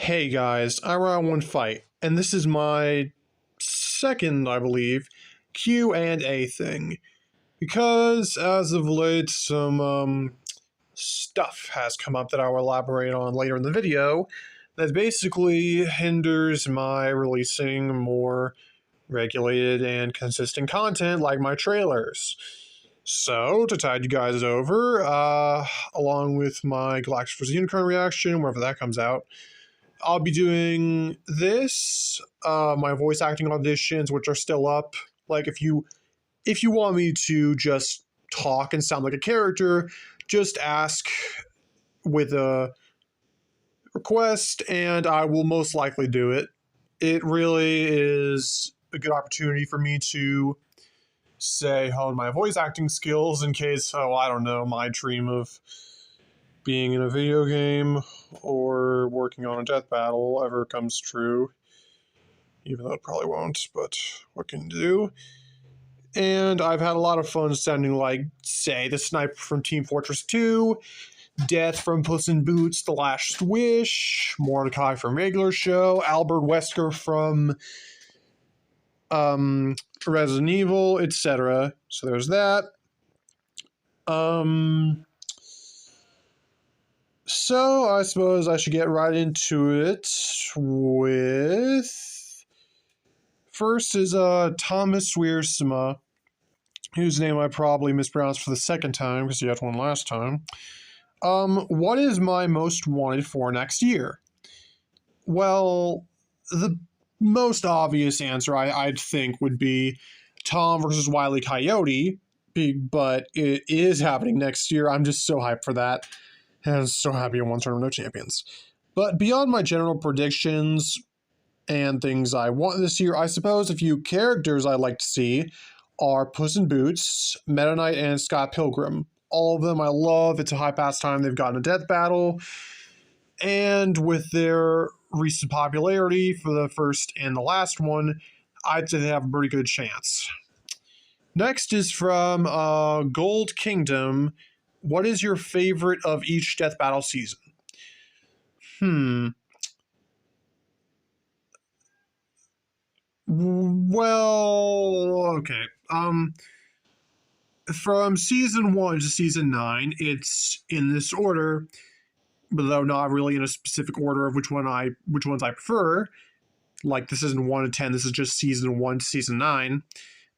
Hey guys, I'm Round One Fight, and this is my second, I believe, Q&A thing. Because as of late, some stuff has come up that I will elaborate on later in the video that basically hinders my releasing more regulated and consistent content like my trailers. So, to tide you guys over, along with my Galactus vs. Unicorn reaction, wherever that comes out, I'll be doing this, my voice acting auditions, which are still up. Like if you want me to just talk and sound like a character, just ask with a request, and I will most likely do it. It really is a good opportunity for me to say hone my voice acting skills in case, I don't know, my dream of being in a video game or working on a death battle ever comes true. Even though it probably won't, but what can you do? And I've had a lot of fun sounding like, say, the sniper from Team Fortress 2, Death from Puss in Boots: The Last Wish, Mordecai from Regular Show, Albert Wesker from Resident Evil, etc. So there's that. So I suppose I should get right into it with... First is Thomas Wiersma, whose name I probably mispronounced for the second time because he had one last time. What is my most wanted for next year? Well, the most obvious answer I'd think would be Tom versus Wile E. Coyote, but it is happening next year. I'm just so hyped for that. And I'm so happy I won Tournament of Champions. But beyond my general predictions and things I want this year, I suppose a few characters I'd like to see are Puss in Boots, Meta Knight, and Scott Pilgrim. All of them I love. It's a high pastime. They've gotten a death battle. And with their recent popularity for the first and the last one, I'd say they have a pretty good chance. Next is from Gold Kingdom. What is your favorite of each death battle season? Well, okay. From season 1 to season 9, it's in this order, but though not really in a specific order of which ones I prefer. Like the season 1 to 10, this is just season 1 to season 9.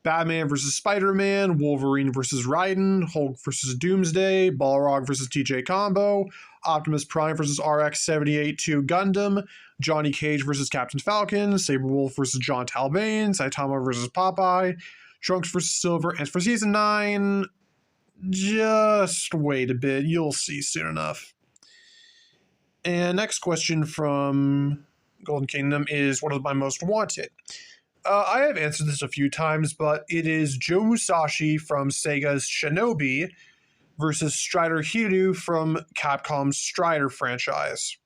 Batman versus Spider-Man, Wolverine versus Raiden, Hulk versus Doomsday, Balrog versus TJ Combo, Optimus Prime versus RX-78-2 Gundam, Johnny Cage versus Captain Falcon, Saberwolf versus John Talbane, Saitama versus Popeye, Trunks versus Silver, and for Season 9, just wait a bit, you'll see soon enough. And next question from Golden Kingdom is, what is my most wanted? I have answered this a few times, but it is Joe Musashi from Sega's Shinobi versus Strider Hiryu from Capcom's Strider franchise.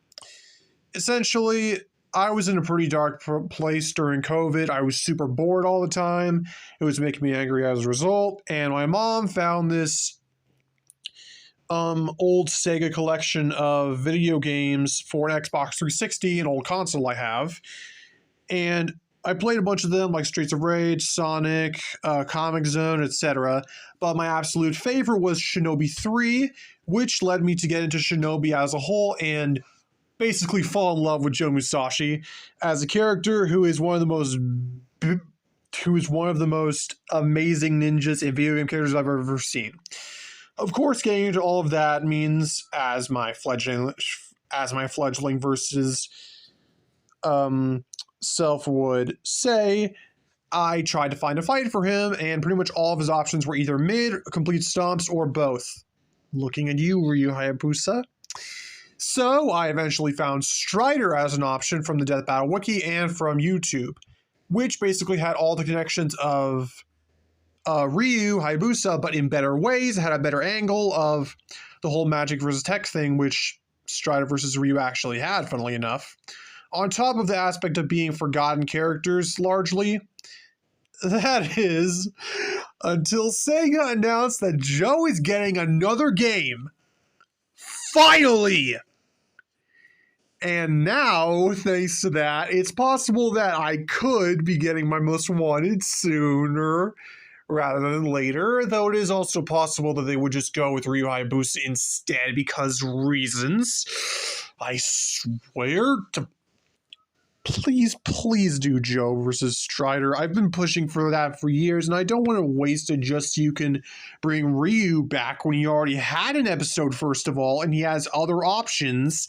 Essentially, I was in a pretty dark place during COVID. I was super bored all the time. It was making me angry as a result, and my mom found this old Sega collection of video games for an Xbox 360, an old console I have, and I played a bunch of them, like Streets of Rage, Sonic, Comic Zone, etc. But my absolute favorite was Shinobi 3, which led me to get into Shinobi as a whole and basically fall in love with Joe Musashi as a character who is one of the most amazing ninjas and video game characters I've ever seen. Of course, getting into all of that means, as my fledgling versus self would say, I tried to find a fight for him, and pretty much all of his options were either mid, complete stomps, or both. Looking at you, Ryu Hayabusa. So I eventually found Strider as an option from the Death Battle Wiki and from YouTube, which basically had all the connections of Ryu Hayabusa, but in better ways. It had a better angle of the whole magic versus tech thing, which Strider versus Ryu actually had, funnily enough. On top of the aspect of being forgotten characters, largely. That is, until Sega announced that Joe is getting another game. Finally! And now, thanks to that, it's possible that I could be getting my most wanted sooner rather than later, though it is also possible that they would just go with Ryu Hayabusa instead because reasons. I swear to please do Joe versus Strider. I've been pushing for that for years, and I don't want to waste it just so you can bring Ryu back when you already had an episode, first of all, and he has other options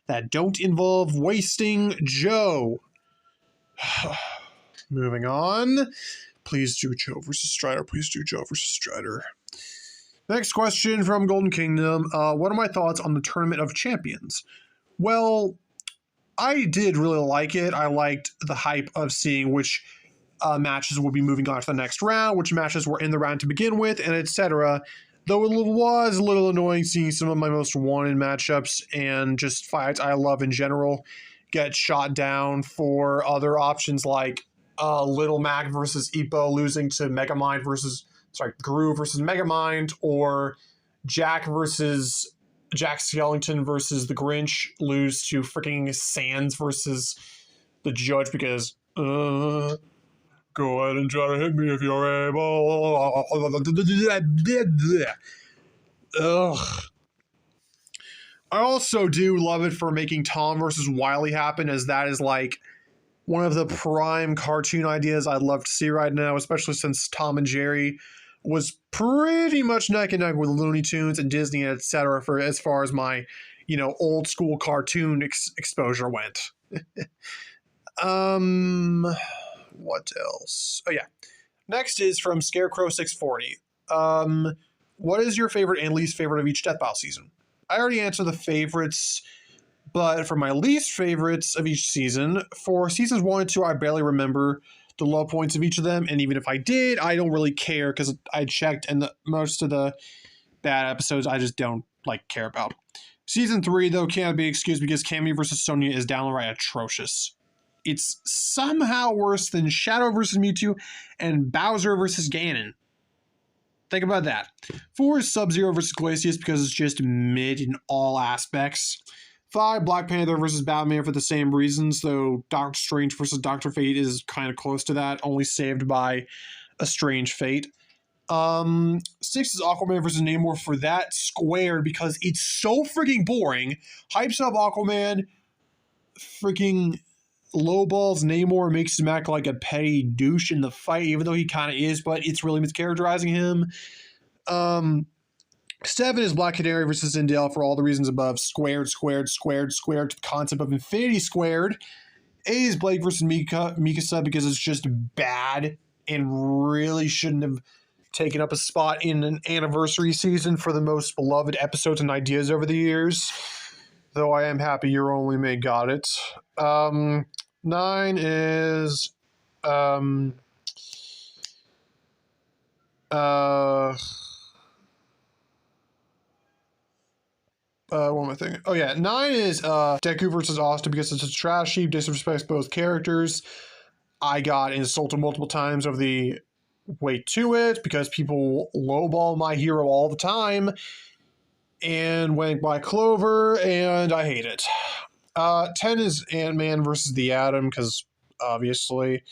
that don't involve wasting Joe. Moving on. Please do Joe versus Strider. Please do Joe versus Strider. Next question from Golden Kingdom. What are my thoughts on the Tournament of Champions? Well, I did really like it. I liked the hype of seeing which matches would be moving on to the next round, which matches were in the round to begin with, and etc. Though it was a little annoying seeing some of my most wanted matchups and just fights I love in general get shot down for other options like Little Mac versus Ippo losing to Megamind Gru versus Megamind, or Jack Skellington versus the Grinch lose to freaking Sans versus the Judge because go ahead and try to hit me if you're able. Ugh. I also do love it for making Tom versus Wily happen, as that is like one of the prime cartoon ideas I'd love to see right now, especially since Tom and Jerry was pretty much neck and neck with Looney Tunes and Disney, etc. for as far as my, old school cartoon exposure went. What else? Oh yeah. Next is from Scarecrow640. What is your favorite and least favorite of each Death Battle season? I already answered the favorites, but for my least favorites of each season, for seasons 1 and 2, I barely remember the low points of each of them, and even if I did, I don't really care because I checked, and most of the bad episodes I just don't care about. Season 3, though, can't be excused because Cammy versus Sonya is downright atrocious. It's somehow worse than Shadow versus Mewtwo and Bowser versus Ganon. Think about that. 4 is Sub-Zero versus Glacius because it's just mid in all aspects. 5, Black Panther versus Batman for the same reasons, though Doctor Strange versus Dr. Fate is kind of close to that, only saved by a Strange Fate. 6 is Aquaman versus Namor for that squared because it's so freaking boring. Hypes up Aquaman, freaking lowballs Namor, makes him act like a petty douche in the fight, even though he kind of is, but it's really mischaracterizing him. 7 is Black Canary versus Sindel for all the reasons above. Squared to the concept of infinity squared. 8 is Blake versus Mikasa because it's just bad and really shouldn't have taken up a spot in an anniversary season for the most beloved episodes and ideas over the years. Though I am happy Your Only May got it. 9 is what am I thinking? Oh yeah, 9 is Deku versus Asta because it's a trash heap, disrespects both characters. I got insulted multiple times over the way to it because people lowball my hero all the time and went by Clover, and I hate it. 10 is Ant-Man versus the Atom because obviously.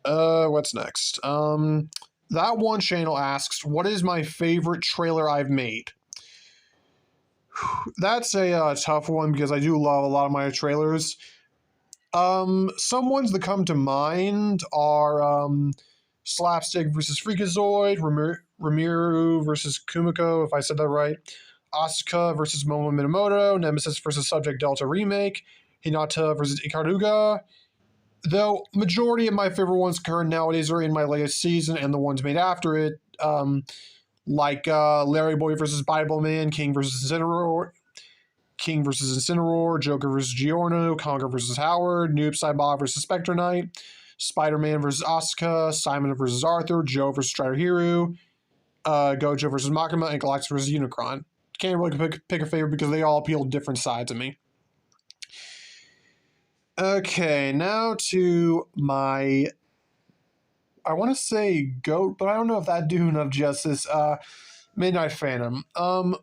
What's next? That one channel asks, what is my favorite trailer I've made? That's a tough one because I do love a lot of my trailers. Some ones that come to mind are Slapstick versus Freakazoid, Rimuru versus Kumiko, if I said that right, Asuka versus Momo Minamoto, Nemesis versus Subject Delta Remake, Hinata versus Ikaruga. Though majority of my favorite ones current nowadays are in my latest season and the ones made after it, like Larry Boy versus Bible Man, King versus Incineroar, Joker versus Giorno, Conker versus Howard, Noob Saibot versus Spectre Knight, Spider-Man versus Asuka, Simon versus Arthur, Joe versus Strider Hero, Gojo versus Makima, and Galactus versus Unicron. Can't really pick a favorite because they all appeal to different sides of me. Okay, now to my, I want to say GOAT, but I don't know if that'd do enough justice. Midnight Phantom.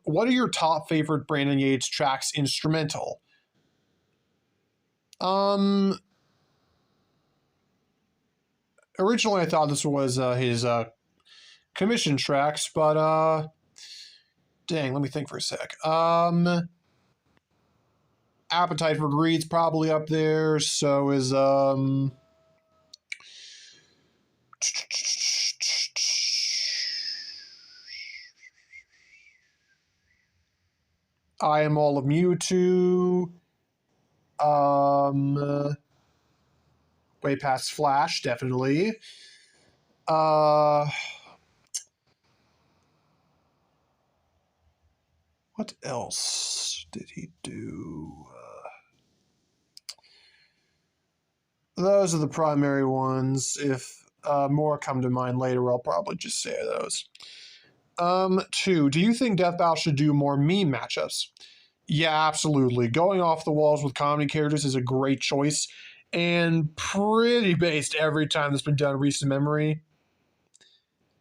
What are your top favorite Brandon Yates tracks instrumental? Um, Originally I thought this was his commission tracks, but dang, let me think for a sec. Appetite for Greed's probably up there. So is I Am All of Mewtwo. Way past Flash, definitely. What else did he do? Those are the primary ones. If more come to mind later, I'll probably just say those. 2. Do you think Death Battle should do more meme matchups? Yeah, absolutely. Going off the walls with comedy characters is a great choice, and pretty based every time that's been done in recent memory.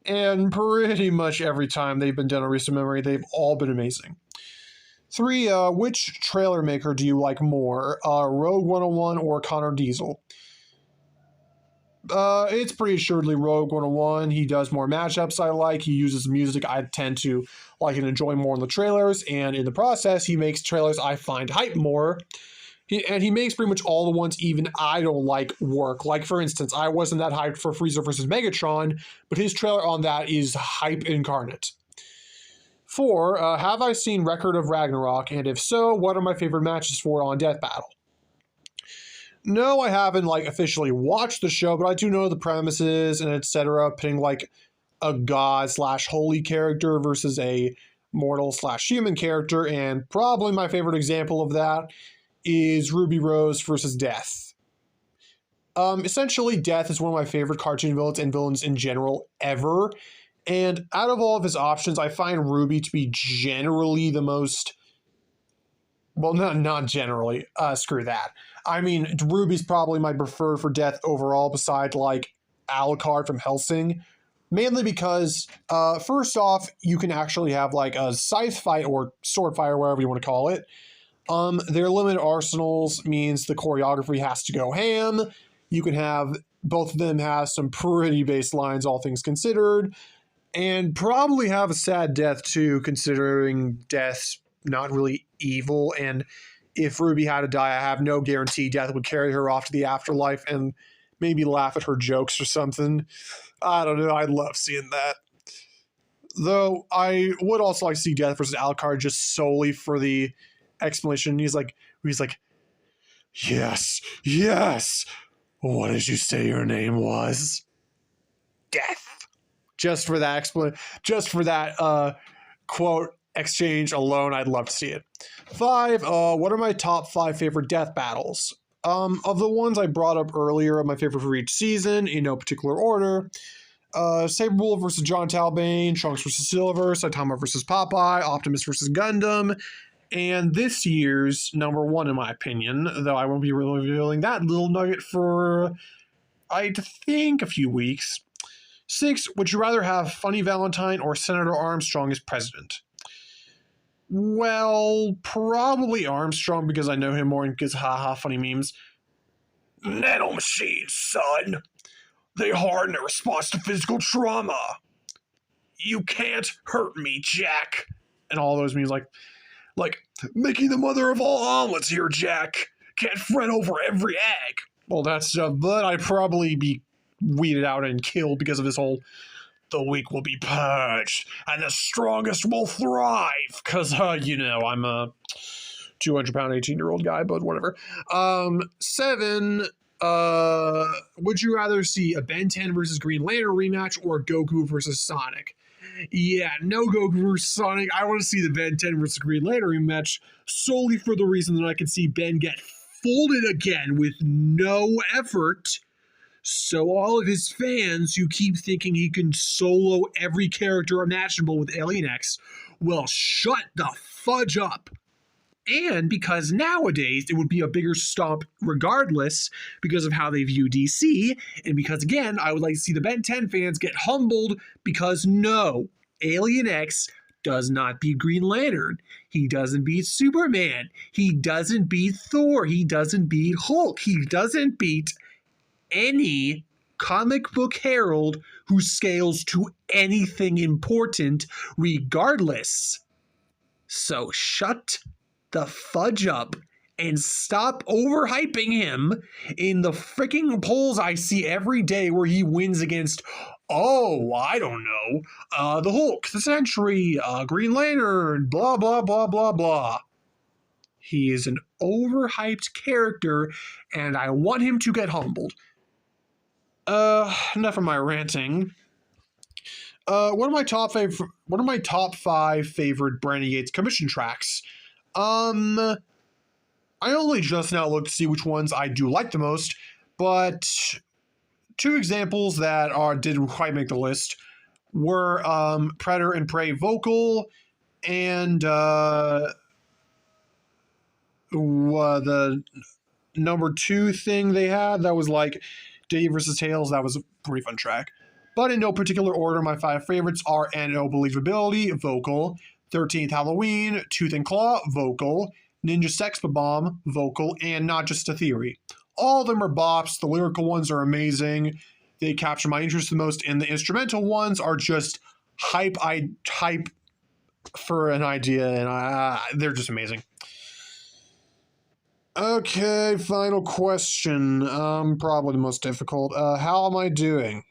And pretty much every time they've been done in recent memory, they've all been amazing. 3. Which trailer maker do you like more, Rogue 101 or Connor Diesel? It's pretty assuredly Rogue 101. He does more matchups I like. He uses music I tend to like and enjoy more in the trailers, and in the process, he makes trailers I find hype more. He makes pretty much all the ones even I don't like work. Like, for instance, I wasn't that hyped for Frieza versus Megatron, but his trailer on that is hype incarnate. 4. Have I seen Record of Ragnarok? And if so, what are my favorite matches for on Death Battle? No, I haven't officially watched the show, but I do know the premises and etc. Pitting a god / holy character versus a mortal / human character, and probably my favorite example of that is Ruby Rose versus Death. Essentially, Death is one of my favorite cartoon villains and villains in general ever. And out of all of his options, I find Ruby to be generally the most... Well, not generally. Screw that. I mean, Ruby's probably my preferred for Death overall, besides Alucard from Hellsing. Mainly because, first off, you can actually have a scythe fight or sword fight or whatever you want to call it. Their limited arsenals means the choreography has to go ham. You can have both of them have some pretty base lines, all things considered, and probably have a sad death too, considering Death's not really evil. And if Ruby had to die, I have no guarantee Death would carry her off to the afterlife and maybe laugh at her jokes or something. I don't know. I'd love seeing that. Though I would also like to see Death versus Alucard just solely for the explanation. He's like, yes. What did you say your name was? Death. Just for that quote exchange alone, I'd love to see it. 5. What are my top 5 favorite Death battles? Of the ones I brought up earlier, my favorite for each season, in no particular order. Saberwolf versus John Talbane, Trunks versus Silver, Saitama versus Popeye, Optimus versus Gundam, and this year's number 1 in my opinion, though I won't be revealing that little nugget for, I think, a few weeks. 6. Would you rather have Funny Valentine or Senator Armstrong as president? Well, probably Armstrong because I know him more and because haha funny memes. Nanomachines, son. They harden in response to physical trauma. You can't hurt me, Jack. And all those memes like making the mother of all omelets here, Jack. Can't fret over every egg. Well, that stuff, but I'd probably be weeded out and killed because of this whole the weak will be purged and the strongest will thrive. Because, I'm a 200-pound 18-year-old guy, but whatever. 7, would you rather see a Ben 10 versus Green Lantern rematch or Goku versus Sonic? Yeah, no Goku versus Sonic. I want to see the Ben 10 versus Green Lantern rematch solely for the reason that I can see Ben get folded again with no effort. So all of his fans who keep thinking he can solo every character imaginable with Alien X, well, shut the fudge up. And because nowadays it would be a bigger stomp regardless because of how they view DC, and because, again, I would like to see the Ben 10 fans get humbled because no, Alien X does not beat Green Lantern. He doesn't beat Superman. He doesn't beat Thor. He doesn't beat Hulk. He doesn't beat any comic book herald who scales to anything important regardless. So shut the fudge up and stop overhyping him in the freaking polls I see every day where he wins against, I don't know, the Hulk, the Century, Green Lantern, blah, blah, blah, blah, blah. He is an overhyped character, and I want him to get humbled. Enough of my ranting. One of my top 5 favorite Brandi Yates commission tracks. I only just now looked to see which ones I do like the most, but 2 examples that didn't quite make the list were Predator and Prey vocal and the number 2 thing they had that was like Diddy vs. Tails. That was a pretty fun track. But in no particular order, my 5 favorites are No Believability, vocal, 13th Halloween, Tooth and Claw, vocal, Ninja Sex Bomb, vocal, and Not Just a Theory. All of them are bops. The lyrical ones are amazing. They capture my interest the most, and the instrumental ones are just hype for an idea, and they're just amazing. Okay, final question. Probably the most difficult. How am I doing?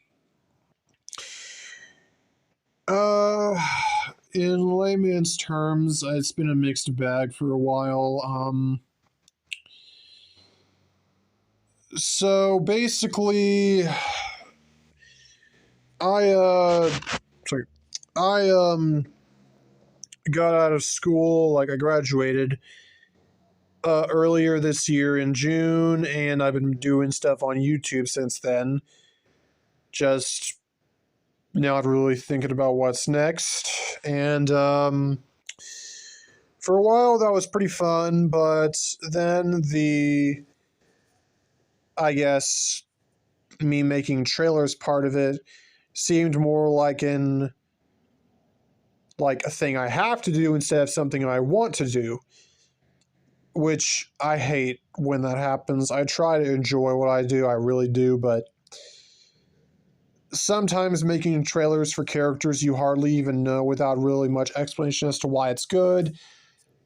In layman's terms, it's been a mixed bag for a while. So basically, I got out of school, I graduated earlier this year in June, and I've been doing stuff on YouTube since then. Just not really thinking about what's next. And for a while that was pretty fun, but then I guess me making trailers part of it seemed more like a thing I have to do instead of something I want to do, which I hate when that happens. I try to enjoy what I do, I really do, but sometimes making trailers for characters you hardly even know without really much explanation as to why it's good,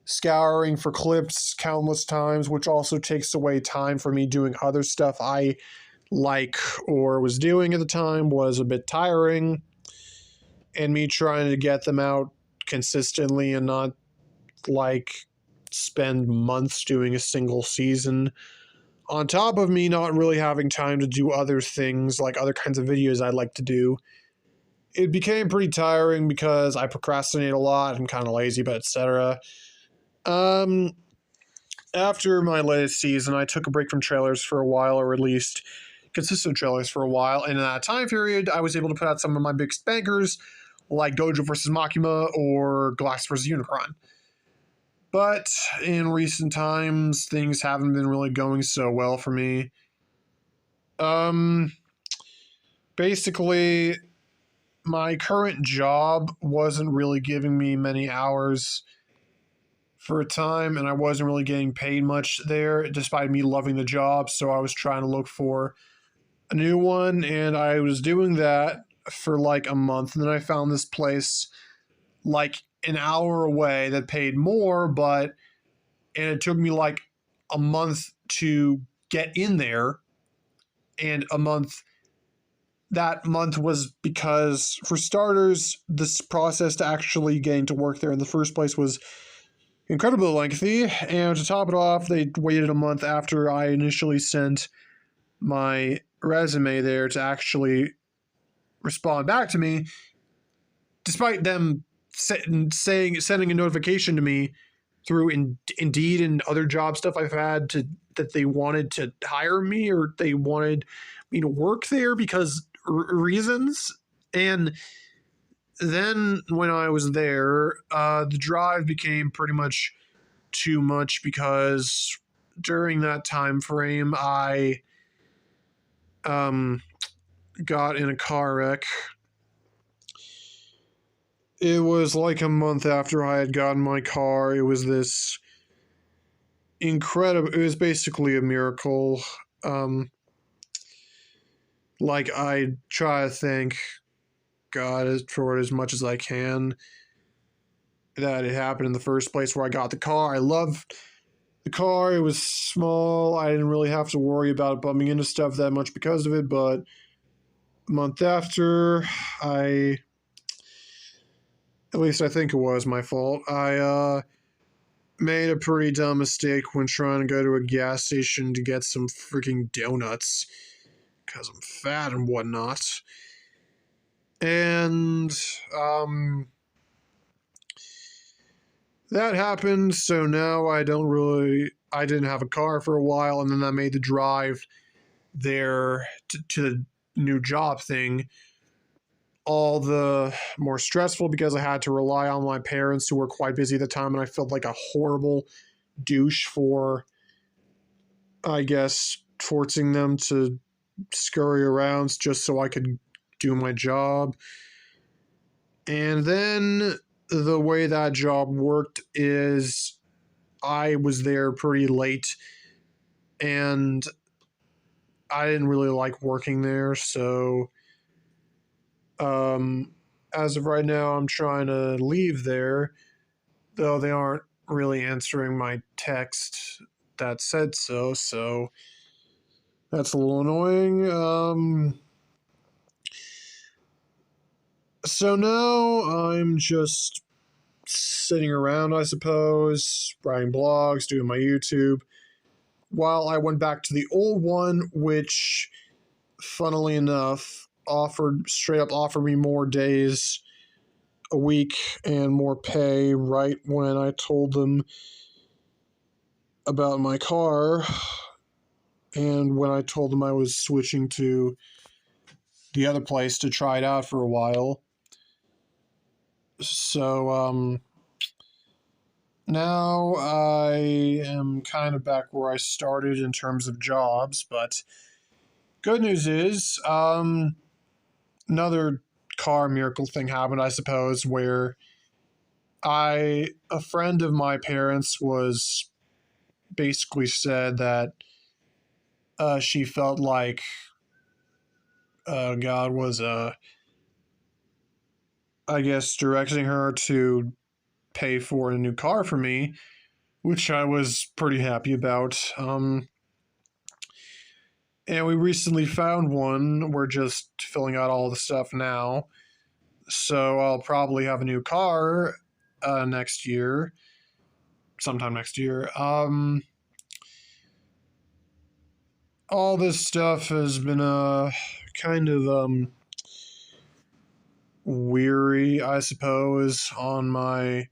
scouring for clips countless times, which also takes away time for me doing other stuff I like or was doing at the time, was a bit tiring, and me trying to get them out consistently and not spend months doing a single season, on top of me not really having time to do other things, like other kinds of videos I'd like to do. It became pretty tiring because I procrastinate a lot and kind of lazy, but etc. After my latest season, I took a break from trailers for a while, or at least consistent trailers for a while, and in that time period, I was able to put out some of my biggest bankers, like Gojo vs. Makima or Galactus vs. Unicron. But in recent times, things haven't been really going so well for me. Basically, my current job wasn't really giving me many hours for a time, and I wasn't really getting paid much there, despite me loving the job, so I was trying to look for a new one, and I was doing that for a month, and then I found this place an hour away that paid more, and it took me a month to get in there, and that month was because, for starters, this process to actually getting to work there in the first place was incredibly lengthy, and to top it off, they waited a month after I initially sent my resume there to actually respond back to me, despite them sending a notification to me through Indeed and other job stuff I've had that they wanted to hire me, or they wanted me to work there because reasons. And then when I was there, the drive became pretty much too much because during that time frame, I got in a car wreck. It was like a month after I had gotten my car. It was this incredible, it was basically a miracle. Um, like, I try to thank God for it as much as I can that it happened in the first place where I got the car. I love the car. It was small. I didn't really have to worry about bumping into stuff that much because of it, but a month after, I, at least I think it was my fault, I made a pretty dumb mistake when trying to go to a gas station to get some freaking donuts because I'm fat and whatnot. And, um, that happened, so now I didn't have a car for a while, and then I made the drive there to the new job thing all the more stressful because I had to rely on my parents who were quite busy at the time, and I felt like a horrible douche for, I guess, forcing them to scurry around just so I could do my job. And then the way that job worked is I was there pretty late and I didn't really like working there. So, as of right now, I'm trying to leave there, though they aren't really answering my text that said so. So, that's a little annoying. So now I'm just sitting around, I suppose, writing blogs, doing my YouTube, while I went back to the old one, which, funnily enough, offered me more days a week and more pay right when I told them about my car and when I told them I was switching to the other place to try it out for a while. So, now I am kind of back where I started in terms of jobs, but good news is, another car miracle thing happened, I suppose, where a friend of my parents was basically said that she felt like God was, I guess, directing her to pay for a new car for me, which I was pretty happy about. And we recently found one. We're just filling out all the stuff now. So I'll probably have a new car next year, sometime next year. All this stuff has been kind of weary, I suppose, on my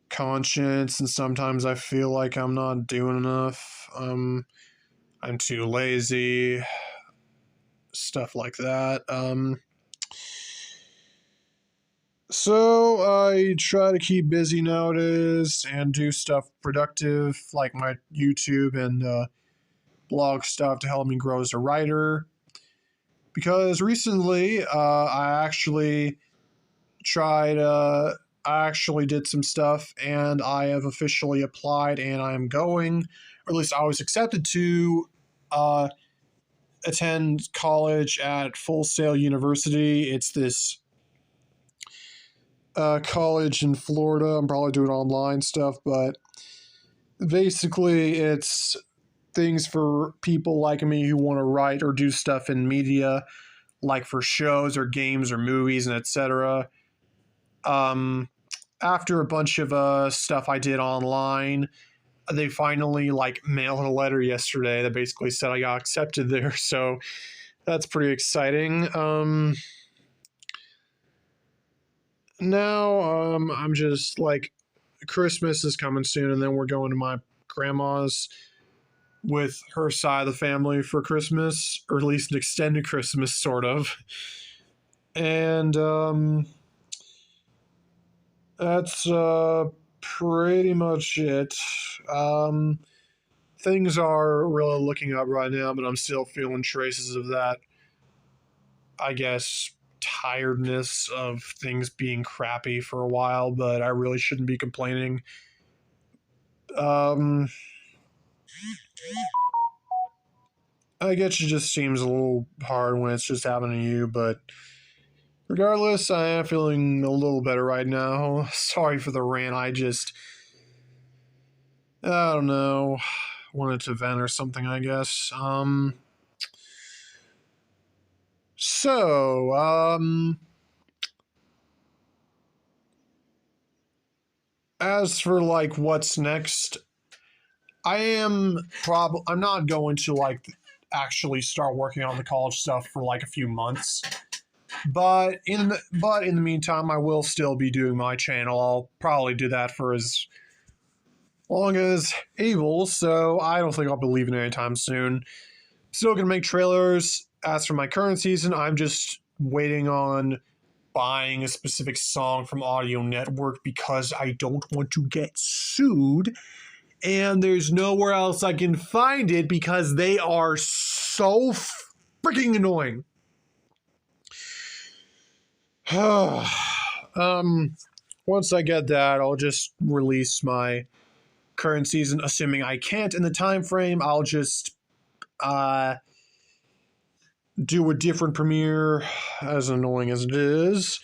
conscience, and sometimes I feel like I'm not doing enough. I'm too lazy, stuff like that. So I try to keep busy nowadays and do stuff productive like my YouTube and blog stuff to help me grow as a writer. Because recently tried, uh, I actually did some stuff and I have officially applied and I'm going, or at least I was accepted to uh, attend college at Full Sail University. It's this college in Florida. I'm probably doing online stuff, but basically it's things for people like me who want to write or do stuff in media, like for shows or games or movies and etc. Um, After a bunch of stuff I did online, they finally like mailed a letter yesterday that basically said I got accepted there. So that's pretty exciting. Now I'm just like Christmas is coming soon, and then we're going to my grandma's with her side of the family for Christmas, or at least an extended Christmas, sort of. And that's pretty much it. Um, Things are really looking up right now, but I'm still feeling traces of that, I guess, tiredness of things being crappy for a while, but I really shouldn't be complaining. I guess it just seems a little hard when it's just happening to you, but regardless, I am feeling a little better right now. Sorry for the rant. I don't know, wanted to vent or something, I guess. As for like what's next, I'm not going to like actually start working on the college stuff for like a few months. But in the meantime, I will still be doing my channel. I'll probably do that for as long as able, so I don't think I'll be leaving anytime soon. Still gonna make trailers. As for my current season, I'm just waiting on buying a specific song from Audio Network because I don't want to get sued. And there's nowhere else I can find it because they are so freaking annoying. Once I get that, I'll just release my current season. Assuming I can't in the time frame, I'll just do a different premiere, as annoying as it is.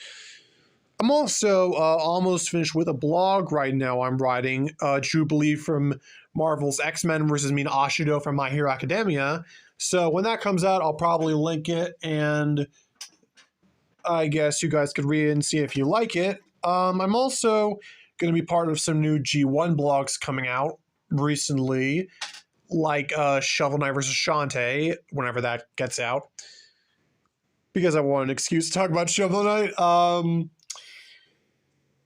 I'm also almost finished with a blog right now I'm writing, Jubilee from Marvel's X-Men versus Mina Ashido from My Hero Academia. So when that comes out, I'll probably link it, and I guess you guys could read it and see if you like it. I'm also going to be part of some new G1 blogs coming out recently, like Shovel Knight vs. Shantae, whenever that gets out, because I want an excuse to talk about Shovel Knight.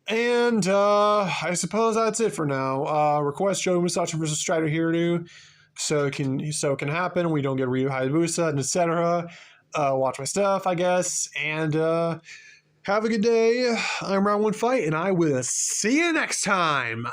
And I suppose that's it for now. Request Joe Musashi vs. Strider Hiryu, so it can happen. We don't get Ryu Hayabusa, and etc. Watch my stuff, I guess, and have a good day. I'm Round One Fight, and I will see you next time.